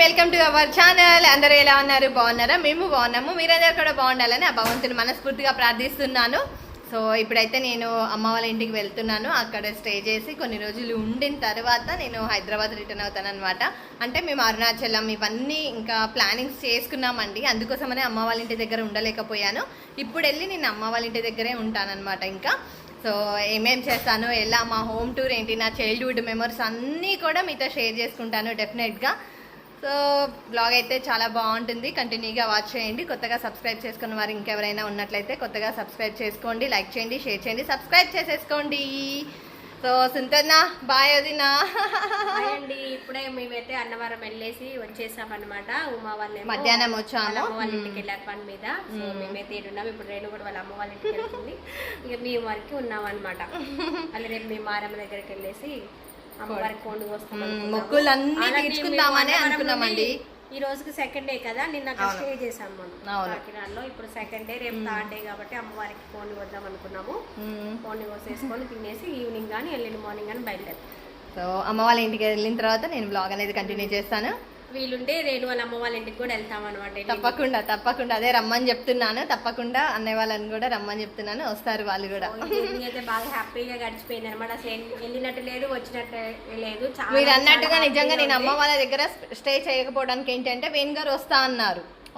Welcome to our channel. అందరూ ఎలా ఉన్నారు? బాగున్నారా? మేము బాగున్నాము. మీరందరూ కూడా బాగుండాలని ఆ భగవంతుని మనస్ఫూర్తిగా ప్రార్థిస్తున్నాను. సో ఇప్పుడైతే నేను అమ్మ వాళ్ళ ఇంటికి వెళ్తున్నాను. అక్కడ స్టే చేసి కొన్ని రోజులు ఉండిన తర్వాత నేను హైదరాబాద్ రిటర్న్ అవుతాను అనమాట. అంటే మేము అరుణాచలం ఇవన్నీ ఇంకా ప్లానింగ్స్ చేసుకున్నామండి. అందుకోసమనే అమ్మ వాళ్ళ ఇంటి దగ్గర ఉండలేకపోయాను. ఇప్పుడు వెళ్ళి నేను అమ్మ వాళ్ళ ఇంటి దగ్గరే ఉంటానన్నమాట. ఇంకా సో ఏమేం చేస్తాను, ఎలా మా హోమ్ టూర్ ఏంటి, నా చైల్డ్హుడ్ మెమరీస్ అన్నీ కూడా మీతో షేర్ చేసుకుంటాను డెఫినెట్గా. సో బ్లాగ్ అయితే చాలా బాగుంటుంది, కంటిన్యూగా వాచ్ చేయండి. కొత్తగా సబ్స్క్రైబ్ చేసుకున్న వారు ఇంకెవరైనా ఉన్నట్లయితే కొత్తగా సబ్స్క్రైబ్ చేసుకోండి, లైక్ చేయండి, షేర్ చేయండి, సబ్స్క్రైబ్ చేసేసుకోండి. సో సుంతన్నా బాయ్ వదినా. అండి ఇప్పుడే మేమైతే అన్నవరం వెళ్ళేసి వచ్చేసామన్నమాట. ఉమా వాళ్ళ మధ్యాహ్నం వచ్చాము, అమ్మ వాళ్ళ ఇంటికి వెళ్ళారు పని మీద. సో మేమైతే ఉన్నాం. ఇప్పుడు రేణు కూడా వాళ్ళ అమ్మ వాళ్ళ ఇంటికి వెళ్తుంది. ఇక మేము వరకు ఉన్నాం అనమాట. మళ్ళీ రేపు మేము మారమ్మ దగ్గరికి వెళ్ళేసి అమ్మవారికి కొండు వస్తాం. మొక్కులన్నీ తీర్చుకుందామని అనుకున్నామండి. ఈ రోజుకి సెకండ్ డే కదా, నిన్న స్టే చేసాం మనం కాకినాడలో. ఇప్పుడు సెకండ్ డే, రేపు థర్డ్ డే కాబట్టి అమ్మవారికి కోడిని వద్దాం అనుకున్నాము. కోడిని కోసేసుకొని తినేసి ఈవినింగ్ కానీ ఎల్లుండి మార్నింగ్ కానీ బయలుదేరు. సో అమ్మ వాళ్ళ ఇంటికి వెళ్ళిన తర్వాత నేను బ్లాగ్ అనేది కంటిన్యూ చేస్తాను. వీలుంటే రేణు వాళ్ళ అమ్మ వాళ్ళ ఇంటికి కూడా వెళ్తాం అనమాట. తప్పకుండా అదే రమ్మని చెప్తున్నాను. తప్పకుండా అన్నయ్య వాళ్ళని కూడా రమ్మని చెప్తున్నాను, వస్తారు వాళ్ళు కూడా. అయితే బాగా హ్యాపీగా గడిచిపోయింది అనమాట. అసలు వెళ్ళినట్టు లేదు, వచ్చినట్టు లేదు. మీరు అన్నట్టుగా నిజంగా నేను అమ్మ వాళ్ళ దగ్గర స్టే చేయకపోవడానికి ఏంటంటే వేణు గారు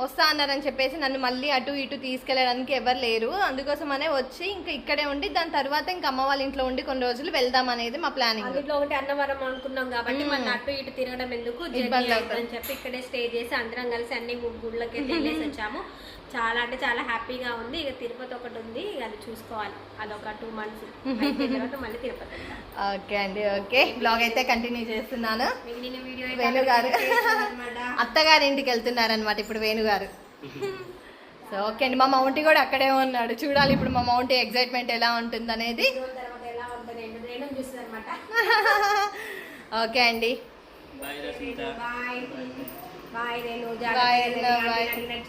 వస్తా అన్నారని చెప్పేసి నన్ను మళ్ళీ అటు ఇటు తీసుకెళ్ళడానికి ఎవరు లేరు. అందుకోసమనే వచ్చి ఇంకా ఇక్కడే ఉండి దాని తర్వాత ఇంకా అమ్మ వాళ్ళ ఇంట్లో ఉండి కొన్ని రోజులు వెళ్దాం అనేది మా ప్లానింగ్. ఇంట్లో ఒకటి అన్నవరం అనుకున్నాం కాబట్టి మన అటు ఇటు తిరగడం ఎందుకు ఇబ్బంది అవుతుందని చెప్పి ఇక్కడే స్టే చేసి అందరం కలిసి అన్ని గుళ్ళకి వెళ్ళేసి వచ్చాము. చాలా అంటే చాలా హ్యాపీగా ఉంది. ఇక తిరుపతి ఒకటి ఉంది, అది చూసుకోవాలి. అదొక 2 months తర్వాత మళ్ళీ తిరుపతి. ఓకే అండి, ఓకే. బ్లాగ్ అయితే కంటిన్యూ చేస్తున్నాను. వేణు గారు అత్తగారి ఇంటికి వెళ్తున్నారనమాట ఇప్పుడు వేణు గారు. సో ఓకే అండి, మా మౌంటీ కూడా అక్కడే ఉన్నాడు. చూడాలి ఇప్పుడు మా మౌంటీ ఎగ్జైట్మెంట్ ఎలా ఉంటుంది అనేది. ఓకే అండి,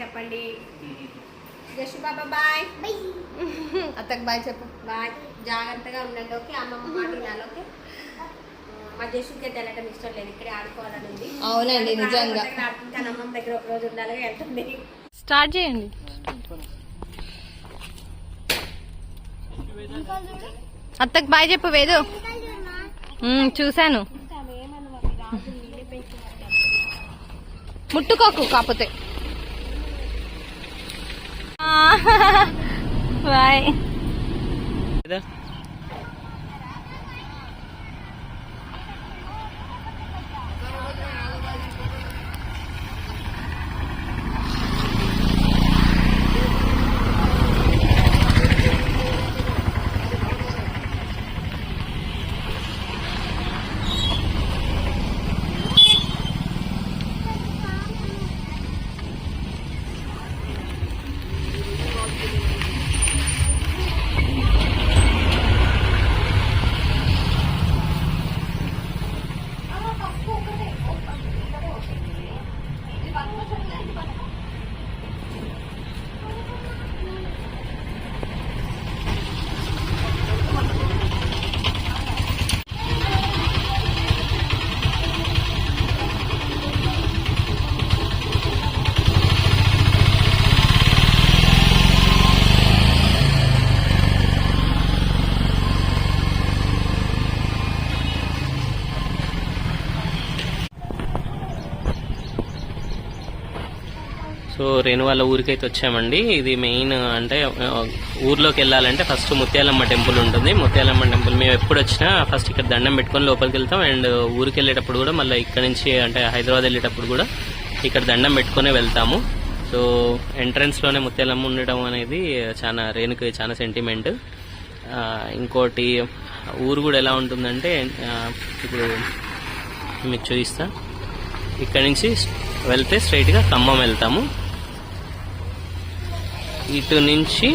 చెప్పండి. బాబా బాయ్. అత్తకు బాయ్ చెప్పు. బాయ్, జాగ్రత్తగా ఉండండి. ఓకే, అమ్మమ్మ మాట వినాలి. ఓకే, మా జస్సుకి వెళ్ళటం ఇష్టం లేదు, ఇక్కడే ఆడుకోవాలని ఉంది. అవునండి, నిజంగా కానీ అమ్మమ్మ దగ్గర ఒక రోజు ఉండాలి వెళ్తుంది. స్టార్ట్ చేయండి. అత్తకు బాయ్ చెప్పు వేదు. చూశాను, ముట్టుకోకు కాకపోతే. బాయ్. సో రేణు వాళ్ళ ఊరికైతే వచ్చామండి. ఇది మెయిన్ అంటే ఊర్లోకి వెళ్ళాలంటే ఫస్ట్ ముత్యాలమ్మ టెంపుల్ ఉంటుంది. ముత్యాలమ్మ టెంపుల్ మేము ఎప్పుడు వచ్చినా ఫస్ట్ ఇక్కడ దండం పెట్టుకొని లోపలికి వెళ్తాం. అండ్ ఊరికి వెళ్ళేటప్పుడు కూడా మళ్ళీ ఇక్కడ నుంచి అంటే హైదరాబాద్ వెళ్ళేటప్పుడు కూడా ఇక్కడ దండం పెట్టుకునే వెళ్తాము. సో ఎంట్రన్స్లోనే ముత్యాలమ్మ ఉండడం అనేది చాలా రేణుకి చాలా సెంటిమెంట్. ఇంకోటి ఊరు కూడా ఎలా ఉంటుందంటే ఇప్పుడు మీకు చూపిస్తా. ఇక్కడ నుంచి వెళ్తే స్ట్రైట్గా ఖమ్మం వెళ్తాము. ఇటు నుంచి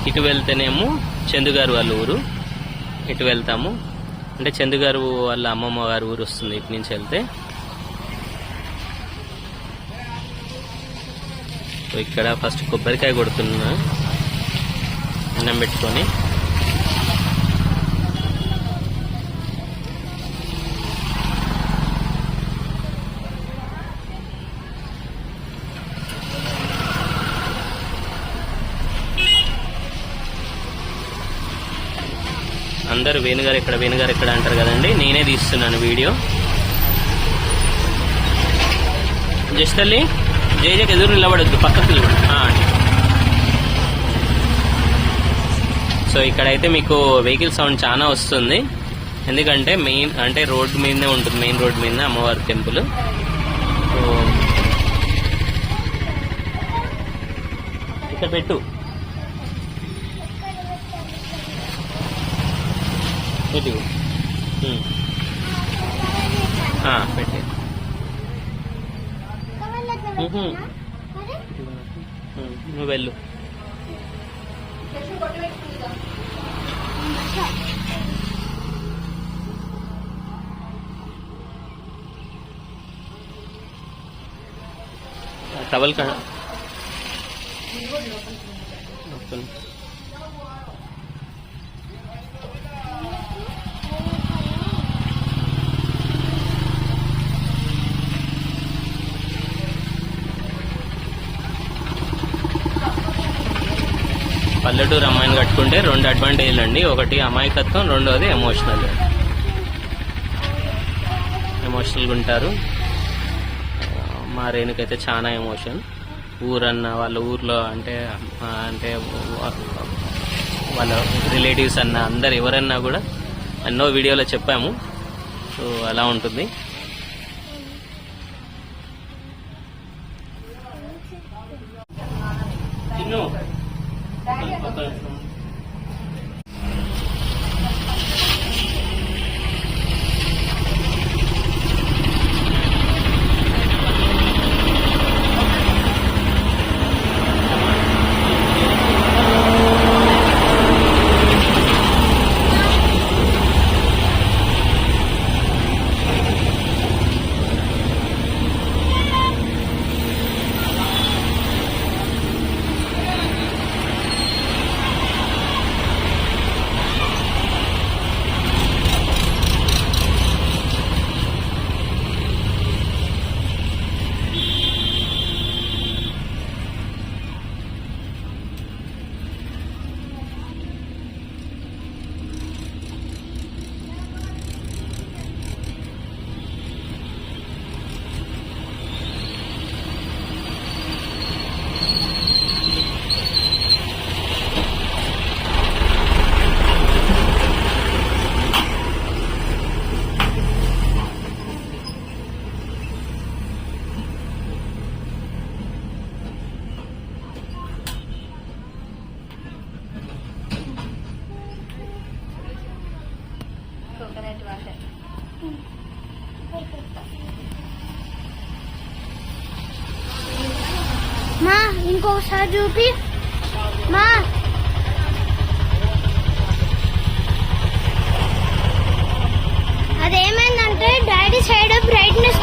ఇటు వెళ్తేనేమో చందుగారు వాళ్ళ ఊరు, ఇటు వెళ్తాము. అంటే చందుగారు వాళ్ళ అమ్మమ్మ గారు ఊరు వస్తుంది ఇటు నుంచి వెళ్తే. సో ఇక్కడ ఫస్ట్ కొబ్బరికాయ కొడుతున్నా అన్నం పెట్టుకొని. అందరూ వేణుగారు ఎక్కడ అంటారు కదండి, నేనే తీస్తున్నాను వీడియో. జస్ట్ తల్లి జేజకి ఎదురు నిలబడొద్దు, పక్కకు నిలబడు. సో ఇక్కడైతే మీకు వెహికల్ సౌండ్ చాలా వస్తుంది, ఎందుకంటే మెయిన్ అంటే రోడ్ మీదనే ఉంటుంది, మెయిన్ రోడ్ మీదనే అమ్మవారి టెంపుల్. సో ఇక్కడ పెట్టు, పెట్టు, పెట్టే. నువ్వు వెళ్ళు. టవల్ కా పల్లెటూరు అమ్మాయిని కట్టుకుంటే 2 అడ్వాంటేజ్లు అండి. ఒకటి అమాయకత్వం, రెండోది ఎమోషనల్గా ఉంటారు. మా రేణుకైతే చాలా ఎమోషన్. ఊరన్న వాళ్ళ ఊర్లో అంటే వాళ్ళ రిలేటివ్స్ అన్న అందరు ఎవరన్నా కూడా ఎన్నో వీడియోలో చెప్పాము. సో అలా ఉంటుంది. మా ఇంకొకసారి చూపి మా. అదేమైందంటే డాడీ సైడ్ బ్రైట్నెస్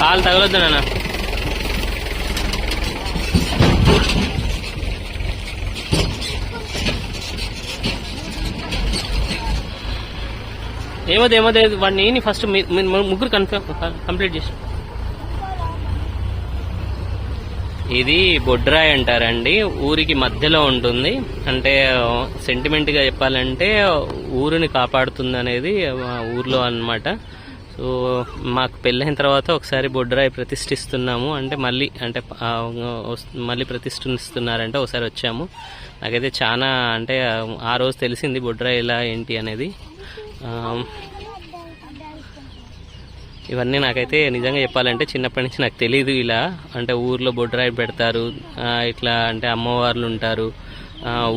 కాలు తగలొద్దు నాన్న. ఏమోదే వాడిని ఫస్ట్ ముగ్గురు కంప్లీట్ చేసి. ఇది బొడ్రాయి అంటారండి, ఊరికి మధ్యలో ఉంటుంది. అంటే సెంటిమెంట్ గా చెప్పాలంటే ఊరిని కాపాడుతుంది అనేది ఊర్లో అన్నమాట. సో మాకు పెళ్ళైన తర్వాత ఒకసారి బొడ్రాయి ప్రతిష్ఠిస్తున్నాము అంటే మళ్ళీ ప్రతిష్ఠిస్తున్నారంటే ఒకసారి వచ్చాము. నాకైతే చాలా అంటే ఆ రోజు తెలిసింది బొడ్రాయి ఇలా ఏంటి అనేది. ఇవన్నీ నాకైతే నిజంగా చెప్పాలంటే చిన్నప్పటి నుంచి నాకు తెలీదు. ఇలా అంటే ఊర్లో బొడ్రాయి పెడతారు, ఇట్లా అంటే అమ్మవార్లు ఉంటారు,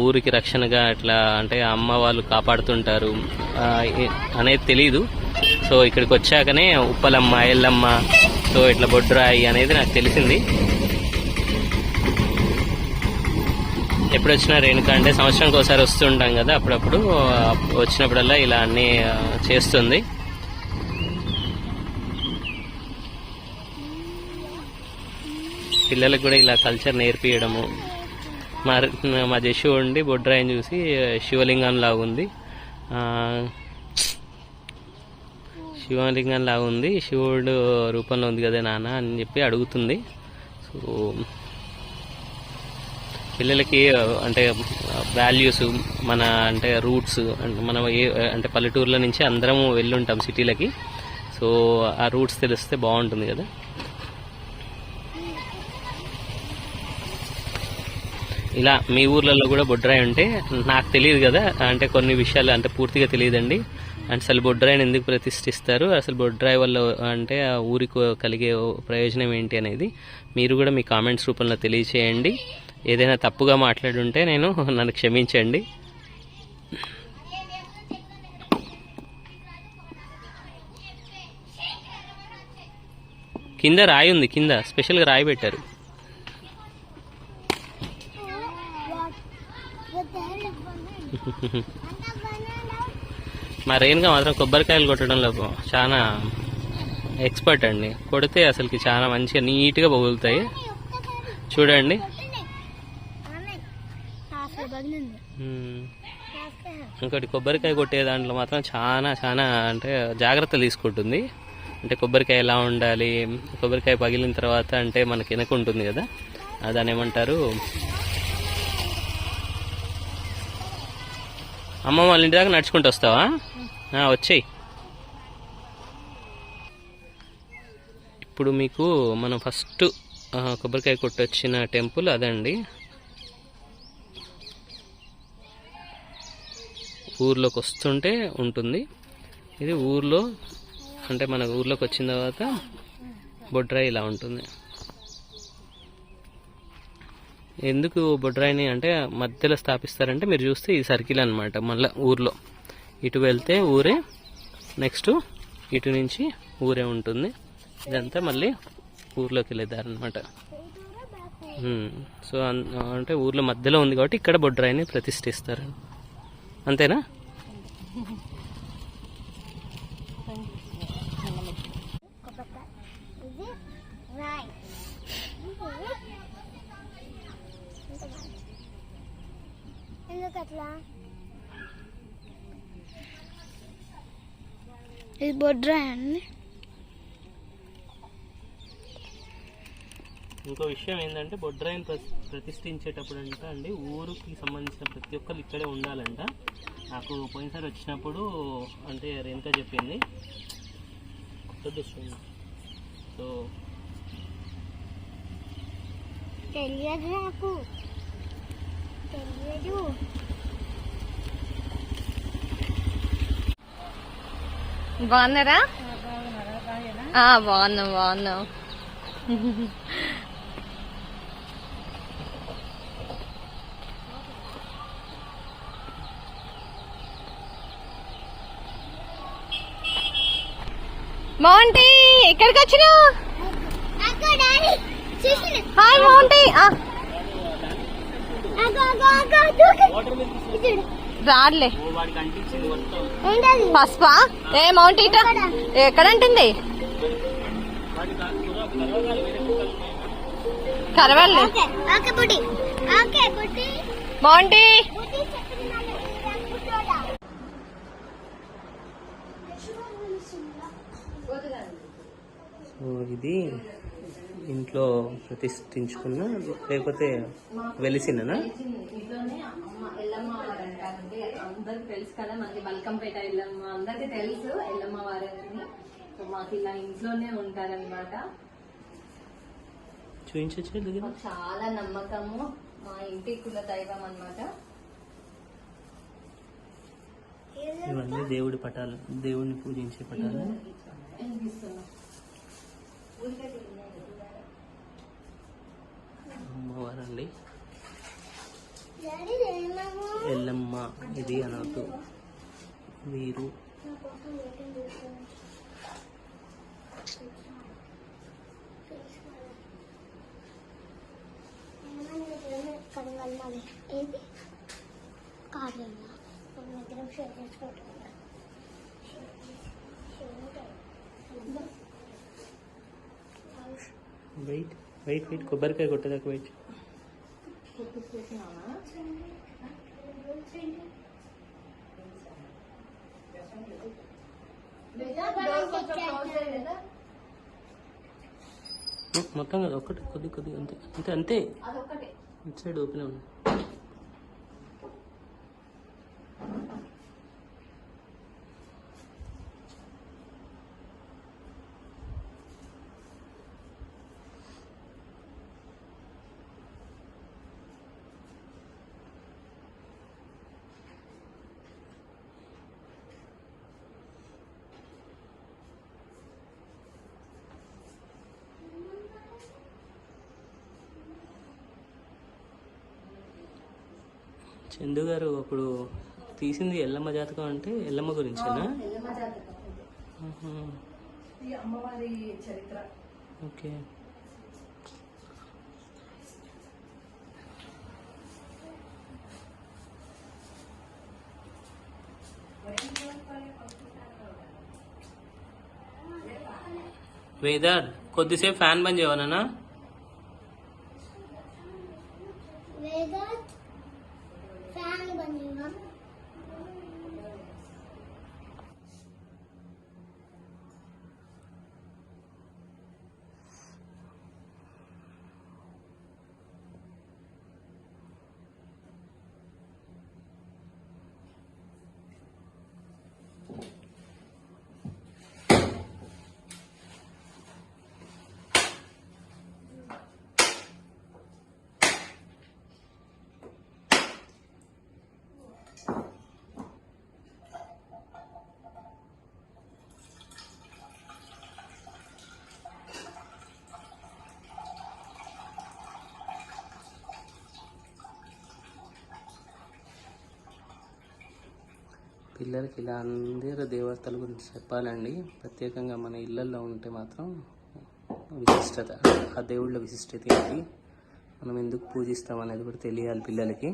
ఊరికి రక్షణగా ఇట్లా అంటే అమ్మ వాళ్ళు కాపాడుతుంటారు అనేది తెలీదు. సో ఇక్కడికి వచ్చాకనే ఉప్పలమ్మ, ఎల్లమ్మ, సో ఇట్లా బొడ్రాయి అనేది నాకు తెలిసింది. ఎప్పుడు వచ్చినా రేణుక అంటే సంవత్సరానికి ఒకసారి వస్తుంటాం కదా, అప్పుడప్పుడు వచ్చినప్పుడల్లా ఇలా అన్నీ చేస్తుంది. పిల్లలకు కూడా ఇలా కల్చర్ నేర్పియడము. మా జషు ఉండి బొడ్రాయిని చూసి శివలింగం లాగా ఉంది, శివలింగం లాగా ఉంది, శివుడు రూపంలో ఉంది కదా నాన్న అని చెప్పి అడుగుతుంది. సో పిల్లలకి అంటే వాల్యూస్, మన అంటే రూట్స్, మనం అంటే పల్లెటూరులో నుంచి అందరం వెళ్ళుంటాం సిటీలకి. సో ఆ రూట్స్ తెలిస్తే బాగుంటుంది కదా. ఇలా మీ ఊర్లలో కూడా బొడ్రాయి ఉంటే నాకు తెలియదు కదా, అంటే కొన్ని విషయాలు అంటే పూర్తిగా తెలియదండి. అసలు బొడ్రాయిని ఎందుకు ప్రతిష్ఠిస్తారు, అసలు బొడ్రాయి వల్ల అంటే ఆ ఊరికి కలిగే ప్రయోజనం ఏంటి అనేది మీరు కూడా మీ కామెంట్స్ రూపంలో తెలియచేయండి. ఏదైనా తప్పుగా మాట్లాడుంటే నన్ను క్షమించండి. కింద రాయి ఉంది, కింద స్పెషల్గా రాయి పెట్టారు. మా రేణుగా మాత్రం కొబ్బరికాయలు కొట్టడంలో చాలా ఎక్స్పర్ట్ అండి. కొడితే అసలుకి చాలా మంచిగా నీట్గా పగులుతాయి చూడండి. ఇంకోటి కొబ్బరికాయ కొట్టే దాంట్లో మాత్రం చాలా చాలా అంటే జాగ్రత్తలు తీసుకుంటుంది. అంటే కొబ్బరికాయ ఎలా ఉండాలి, కొబ్బరికాయ పగిలిన తర్వాత అంటే మనకి వెనక ఉంటుంది కదా, దాన్ని ఏమంటారు, అమ్మమ్మ వాళ్ళ ఇంటి దాకా నడుచుకుంటూ వస్తావా? వచ్చేయి. ఇప్పుడు మీకు మనం ఫస్ట్ కొబ్బరికాయ కొట్టొచ్చిన టెంపుల్ అదండి. ఊర్లోకి వస్తుంటే ఉంటుంది ఇది. ఊర్లో అంటే మన ఊర్లోకి వచ్చిన తర్వాత బొడ్రాయి ఇలా ఉంటుంది. ఎందుకు బొడ్రాయిని అంటే మధ్యలో స్థాపిస్తారంటే మీరు చూస్తే ఈ సర్కిల్ అనమాట. మళ్ళీ ఊర్లో ఇటు వెళ్తే ఊరే, నెక్స్ట్ ఇటు నుంచి ఊరే ఉంటుంది. ఇదంతా మళ్ళీ ఊర్లోకి వెళ్ళేదారనమాట. సో అంటే ఊర్లో మధ్యలో ఉంది కాబట్టి ఇక్కడ బొడ్రాయిని ప్రతిష్ఠిస్తారు. అంతేనా? ఇది బొడ్రాయి అండి. ఇంకో విషయం ఏంటంటే బొడ్రాయిని ప్రతిష్ఠించేటప్పుడు అండి ఊరికి సంబంధించిన ప్రతి ఒక్కరు ఇక్కడే ఉండాలంట. నాకు పోయినసారి వచ్చినప్పుడు అంటే రేణుక చెప్పింది. సో తెలియదు, నాకు తెలియదు. బాగున్నారా? బాగున్నాం. మౌంటీ ఎక్కడికి వచ్చినావు? హాయ్ మౌంటీ. రాడ్లే పసుపా? ఏ మౌంటీ ఇట ఎక్కడంటుంది? కరవాళ్ళే మౌంటీ. సో ఇది ఇంట్లో ప్రతిష్ఠించుకున్న లేకపోతే వెలిసిననా? ఇంట్లోనే ఎల్లమ్మ వారు అంటారంటే అందరికి తెలుసు కదా, మనకి బల్కంపేట ఎల్లమ్మ అందరికి తెలుసు ఎల్లమ్మ వారని. సో మాకు ఇలా ఇంట్లోనే ఉంటారనమాట. చూపించచ్చు. చాలా నమ్మకము, మా ఇంటి కుల దైవం అన్నమాట. ఇవన్నీ దేవుడి పటాలు, దేవుడిని పూజించే పటాలు. అమ్మవారండి ఎల్లమ్మ ఇది అన్నట్టు. వీరు వెయిట్ వెయిట్ వెయిట్ కొబ్బరికాయ కొట్టదాకా వెయిట్. మొత్తం కదా ఒక్కటి కొద్ది కొద్ది అంతే అంతే అంతే. ఇటు సైడ్ ఓపెన్ ఉంది. చందు గారు అప్పుడు తీసింది ఎల్లమ్మ జాతకం అంటే ఎల్లమ్మ గురించేనా? ఆహా. అమ్మవారి చరిత్ర. ఓకే. వేదర్ కొద్దిసేపు ఫ్యాన్ బంద్ చేయవనా? ఫ్యాన్ బంద్ చేయనా? పిల్లలకి ఇలా అందరూ దేవతల గురించి చెప్పాలండి. ప్రత్యేకంగా మన ఇళ్ళల్లో ఉంటే మాత్రం విశిష్టత, ఆ దేవుళ్ళ విశిష్టత ఏంటి, మనం ఎందుకు పూజిస్తాం అనేది కూడా తెలియాలి పిల్లలకి.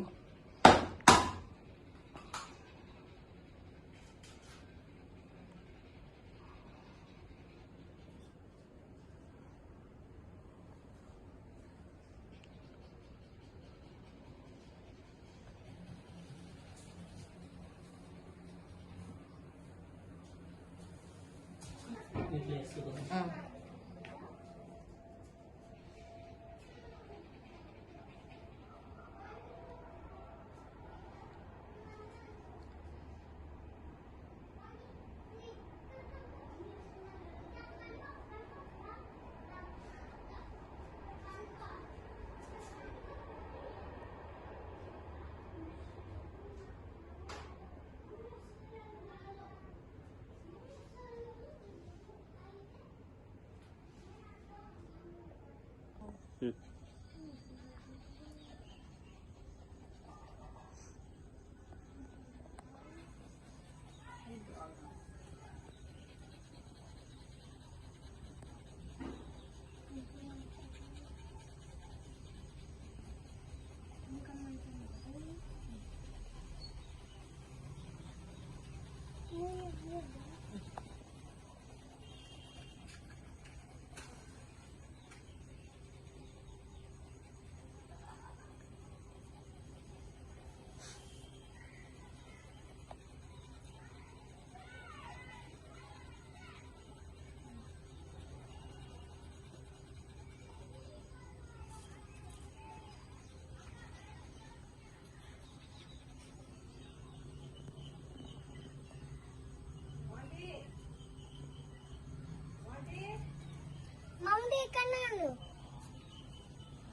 మమ్మీ కన్నాను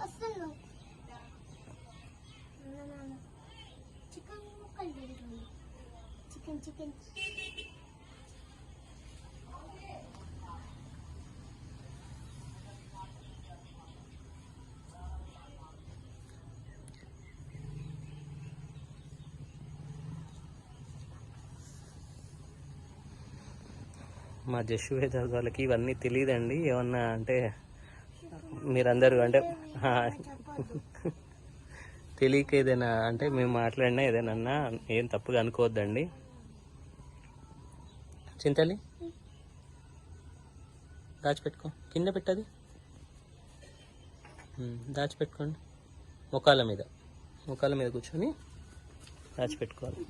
వస్తున్నాను. చికెన్ ముక్కలు తింటుంది. చికెన్ చికెన్ మా జస్సు వేదాస్ వాళ్ళకి ఇవన్నీ తెలియదండి. ఏమన్నా అంటే మీరందరూ అంటే తెలియక ఏదైనా అంటే మేము మాట్లాడినా ఏదైనా ఏం తప్పుగా అనుకోవద్దండి. చింతలి దాచిపెట్టుకో, కింద పెట్టది. దాచిపెట్టుకోండి. ముఖాల మీద కూర్చొని దాచిపెట్టుకోవాలి.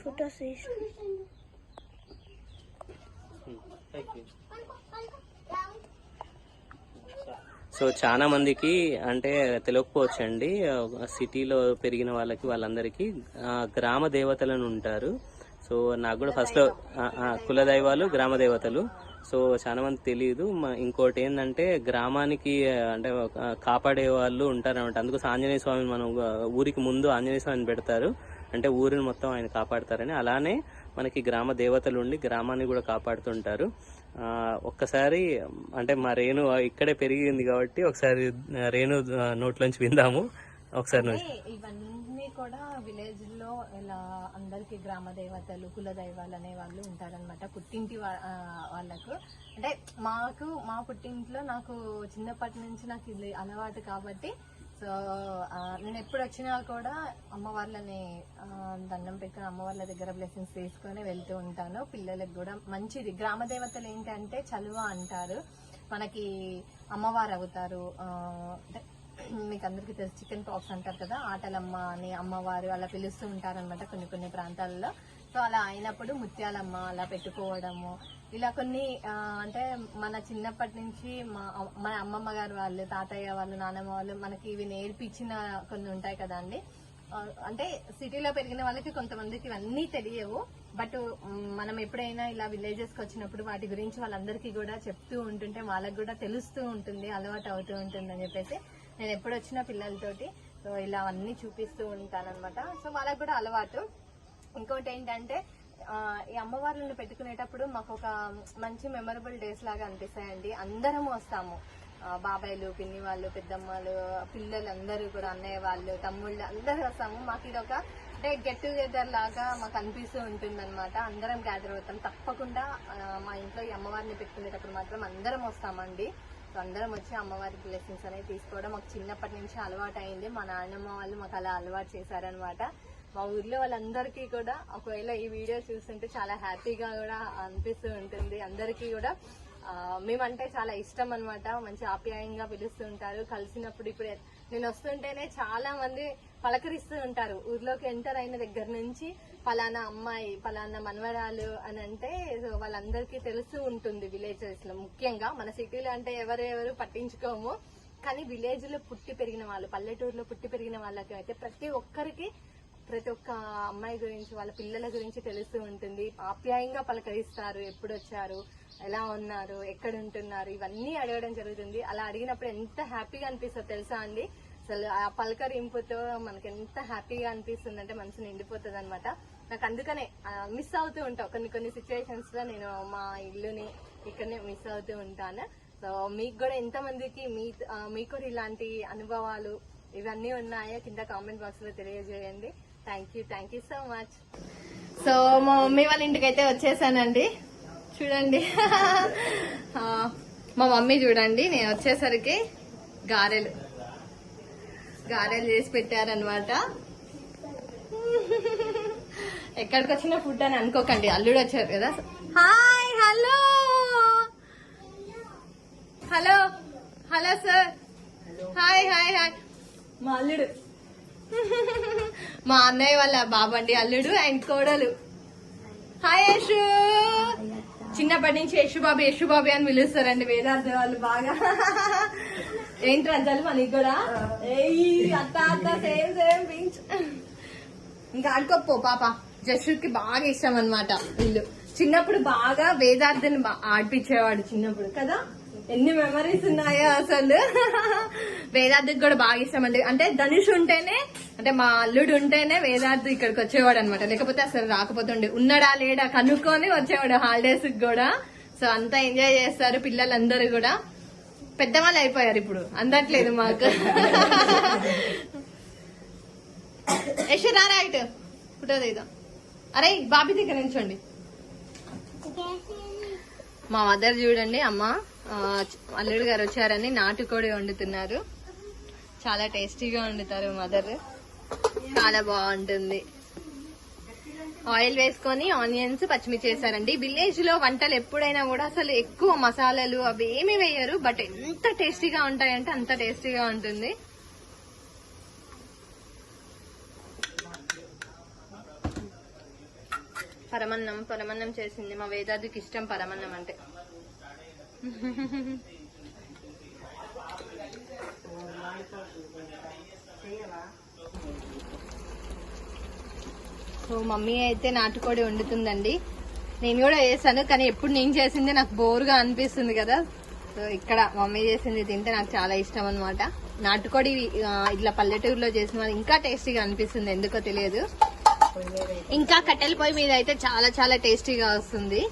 ఫోటోస్ సో చాలా మందికి అంటే తెలియకపోవచ్చండి, సిటీలో పెరిగిన వాళ్ళందరికీ గ్రామ దేవతలను ఉంటారు. సో నాకు కూడా ఫస్ట్ కులదైవాలు, గ్రామ దేవతలు. సో చాలా మంది తెలియదు. ఇంకోటి ఏంటంటే గ్రామానికి అంటే కాపాడే వాళ్ళు ఉంటారన్నమాట. అందుకు ఆంజనేయ స్వామిని మనం ఊరికి ముందు ఆంజనేయ స్వామిని పెడతారు, అంటే ఊరిని మొత్తం ఆయన కాపాడతారని. అలానే మనకి గ్రామ దేవతలు ఉండి గ్రామాన్ని కూడా కాపాడుతుంటారు. ఒక్కసారి అంటే మా రేణు ఇక్కడే పెరిగింది కాబట్టి ఒకసారి రేణు నోట్లోంచి విందాము ఒకసారి. ఇవన్నీ కూడా విలేజ్ లో ఇలా అందరికి గ్రామ దేవతలు, కుల దైవాలు అనే వాళ్ళు ఉంటారనమాట. పుట్టింటి వాళ్ళకు అంటే మా పుట్టింట్లో నాకు చిన్నప్పటి నుంచి నాకు ఇది అలవాటు కాబట్టి సో నేను ఎప్పుడు వచ్చినా కూడా అమ్మవార్లని దండం పెట్టుకుని అమ్మవార్ల దగ్గర బ్లెస్సింగ్స్ తీసుకొని వెళ్తూ ఉంటాను. పిల్లలకు కూడా మంచిది. గ్రామ దేవతలు ఏంటంటే చలువ అంటారు, మనకి అమ్మవారు అవుతారు. అంటే మీకు అందరికీ తెలుసు చికెన్ పాక్స్ అంటారు కదా, ఆటలమ్మ అని అమ్మవారు అలా పిలుస్తూ ఉంటారనమాట కొన్ని ప్రాంతాలలో. సో అలా అయినప్పుడు ముత్యాలమ్మ అలా పెట్టుకోవడము, ఇలా కొన్ని అంటే మన చిన్నప్పటి నుంచి మన అమ్మమ్మ గారు వాళ్ళు, తాతయ్య వాళ్ళు, నానమ్మ వాళ్ళు మనకి ఇవి నేర్పించిన కొన్ని ఉంటాయి కదా అండి. అంటే సిటీలో పెరిగిన వాళ్ళకి కొంతమందికి ఇవన్నీ తెలియవు, బట్ మనం ఎప్పుడైనా ఇలా విలేజెస్కి వచ్చినప్పుడు వాటి గురించి వాళ్ళందరికీ కూడా చెప్తూ ఉంటుంటే వాళ్ళకి కూడా తెలుస్తూ ఉంటుంది, అలవాటు అవుతూ ఉంటుంది అని చెప్పేసి నేను ఎప్పుడు వచ్చిన పిల్లలతోటి సో ఇలా అన్ని చూపిస్తూ ఉంటానన్నమాట. సో వాళ్ళకి కూడా అలవాటు. ఇంకోటి ఏంటంటే ఈ అమ్మవార్లను పెట్టుకునేటప్పుడు మాకు ఒక మంచి మెమరబుల్ డేస్ లాగా అనిపిస్తాయండి. అందరం వస్తాము, బాబాయ్లు, పిన్ని వాళ్ళు, పెద్దమ్మలు, పిల్లలు అందరూ కూడా, అన్నయ్య వాళ్ళు, తమ్ముళ్ళు అందరూ వస్తాము. మాకు ఇది ఒక అంటే గెట్ టుగెదర్ లాగా మాకు అనిపిస్తూ ఉంటుంది అనమాట. అందరం గ్యాదర్ అవుతాం తప్పకుండా. మా ఇంట్లో ఈ అమ్మవారిని పెట్టుకునేటప్పుడు మాత్రం అందరం వస్తామండి. సో అందరం వచ్చి అమ్మవారి బ్లెస్సింగ్స్ అనేవి తీసుకోవడం మాకు చిన్నప్పటి నుంచి అలవాటు అయింది. మా నాన్నమ్మ వాళ్ళు మాకు అలా అలవాటు చేశారనమాట. మా ఊర్లో వాళ్ళందరికీ కూడా ఒకవేళ ఈ వీడియో చూస్తుంటే చాలా హ్యాపీగా కూడా అనిపిస్తూ ఉంటుంది. అందరికీ కూడా మేమంటే చాలా ఇష్టం అనమాట. మంచి ఆప్యాయంగా పిలుస్తూ ఉంటారు. కలిసినప్పుడు ఇప్పుడు నేను వస్తుంటేనే చాలా మంది పలకరిస్తూ ఉంటారు. ఊర్లోకి ఎంటర్ అయిన దగ్గర నుంచి పలానా అమ్మాయి, పలానా మనవరాలు అని అంటే వాళ్ళందరికీ తెలుస్తూ ఉంటుంది. విలేజెస్ లో ముఖ్యంగా, మన సిటీలో అంటే ఎవరెవరు పట్టించుకోము, కానీ విలేజ్ లో పుట్టి పెరిగిన వాళ్ళు, పల్లెటూరులో పుట్టి పెరిగిన వాళ్ళకి అయితే ప్రతి ఒక్కరికి ప్రతి ఒక్క అమ్మాయి గురించి, వాళ్ళ పిల్లల గురించి తెలుస్తూ ఉంటుంది. ఆప్యాయంగా పలకరిస్తారు, ఎప్పుడు వచ్చారు, ఎలా ఉన్నారు, ఎక్కడ ఉంటున్నారు, ఇవన్నీ అడగడం జరుగుతుంది. అలా అడిగినప్పుడు ఎంత హ్యాపీగా అనిపిస్తుందో తెలుసా అండి. అసలు ఆ పలకరింపుతో మనకి ఎంత హ్యాపీగా అనిపిస్తుంది అంటే మనసు నిండిపోతుంది అనమాట. నాకు అందుకనే మిస్ అవుతూ ఉంటాను కొన్ని సిచ్యువేషన్స్ లో. నేను మా ఇల్లుని ఇక్కడనే మిస్ అవుతూ ఉంటాను. సో మీకు కూడా ఎంతమందికి మీకు కూడా ఇలాంటి అనుభవాలు ఇవన్నీ ఉన్నాయో కింద కామెంట్ బాక్స్ లో తెలియజేయండి. Thank you so much. So మా మమ్మీ వాళ్ళ ఇంటికి అయితే వచ్చేసానండి. చూడండి మా మమ్మీ చూడండి, నేను వచ్చేసరికి గారెలు చేసి పెట్టారనమాట. ఎక్కడికి వచ్చిన ఫుడ్ అని అనుకోకండి, అల్లుడు వచ్చారు కదా. Hi hello sir. హాయ్ మా అల్లుడు మా అన్నయ్య వాళ్ళ బాబండి అల్లుడు అండ్ కోడలు. హాయ్ యశు. చిన్నప్పటి నుంచి యశు బాబు అని పిలుస్తారండి వేదాంత వాళ్ళు బాగా. ఏంటి రంజాలు మనకి కూడా అత్త సేమ్ పించ్. ఇంకా ఆడుకోపో పాప. జస్సుకి బాగా ఇష్టం అన్నమాట వీళ్ళు. చిన్నప్పుడు బాగా వేదార్థని ఆడిపించేవాడు చిన్నప్పుడు కదా. ఎన్ని మెమరీస్ ఉన్నాయో అసలు. వేదార్థకి కూడా బాగా ఇష్టం అండి. అంటే ధనుష్ ఉంటేనే, అంటే మా అల్లుడు ఉంటేనే వేదార్థ్ ఇక్కడికి వచ్చేవాడు అనమాట. లేకపోతే అసలు రాకపోతుండే. ఉన్నాడా లేడా కనుక్కొని వచ్చేవాడు హాలిడేస్ కూడా. సో అంతా ఎంజాయ్ చేస్తారు పిల్లలందరూ కూడా. పెద్దవాళ్ళు అయిపోయారు ఇప్పుడు, అందట్లేదు మాకు. యశ్వరా రైట్ ఫోటో తీద్దాం. అరే బాబీ దగ్గర నించోండి. మా మదర్ చూడండి, అమ్మ అల్లుడు గారు వచ్చారని నాటుకోడి వండుతున్నారు. చాలా టేస్టీగా వండుతారు మదర్, చాలా బాగుంటుంది. ఆయిల్ వేసుకొని ఆనియన్స్ పచ్చిమిర్చి వేసారండి. విలేజ్ లో వంటలు ఎప్పుడైనా కూడా అసలు ఎక్కువ మసాలాలు అవి ఏమి వేయరు, బట్ ఎంత టేస్టీగా ఉంటాయంటే అంత టేస్టీగా ఉంటుంది. పరమన్నం చేసింది. మా వేదాదికి ఇష్టం పరమన్నం అంటే. సో మమ్మీ అయితే నాటుకోడి వండుతుందండి. నేను కూడా చేశాను, కానీ ఎప్పుడు నేను చేసింది నాకు బోర్గా అనిపిస్తుంది కదా. సో ఇక్కడ మమ్మీ చేసింది తింటే నాకు చాలా ఇష్టం అనమాట. నాటుకోడి ఇట్లా పల్లెటూరులో చేసిన వాళ్ళు ఇంకా టేస్టీగా అనిపిస్తుంది, ఎందుకో తెలియదు. ఇంకా కట్టెల పొయ్యి మీద అయితే చాలా చాలా టేస్టీగా వస్తుంది.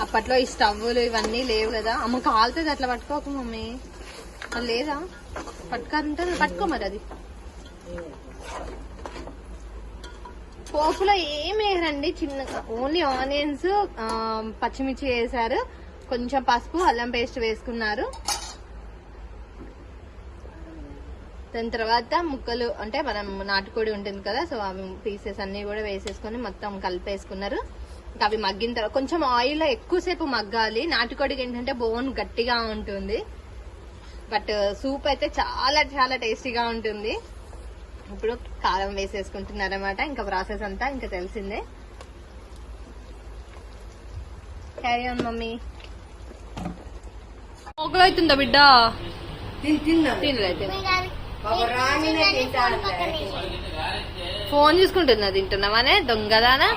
అప్పట్లో ఈ స్టవ్లు ఇవన్నీ లేవు కదా. అమ్మ కాలుతుంది, అట్లా పట్టుకోకు మమ్మీ. అది లేదా పట్టుకుంటుంది, పట్టుకో మరి. అది పోపులో ఏం వేయరండి, చిన్నగా ఓన్లీ ఆనియన్స్ పచ్చిమిర్చి వేసారు, కొంచెం పసుపు అల్లం పేస్ట్ వేసుకున్నారు. దాని తర్వాత ముక్కలు అంటే మనం నాటుకోడి ఉంటుంది కదా, సో అవి పీసెస్ అన్ని కూడా వేసేసుకొని మొత్తం కలిపేసుకున్నారు. అవి మగ్గిన తర్వాత కొంచెం ఆయిల్ ఎక్కువసేపు మగ్గాలి. నాటుకోడికి ఏంటంటే బోన్ గట్టిగా ఉంటుంది, బట్ సూప్ అయితే చాలా చాలా టేస్టీగా ఉంటుంది. ఇప్పుడు కారం వేసేసుకుంటున్నారన్నమాట. ఇంకా ప్రాసెస్ అంతా ఇంకా తెలిసిందే. Carry on mummy. పోగులు అవుతుందా బిడ్డ? తినలేదు. ఫోన్ చూసుకుంటున్నా. తింటున్నావానే దొంగదానా?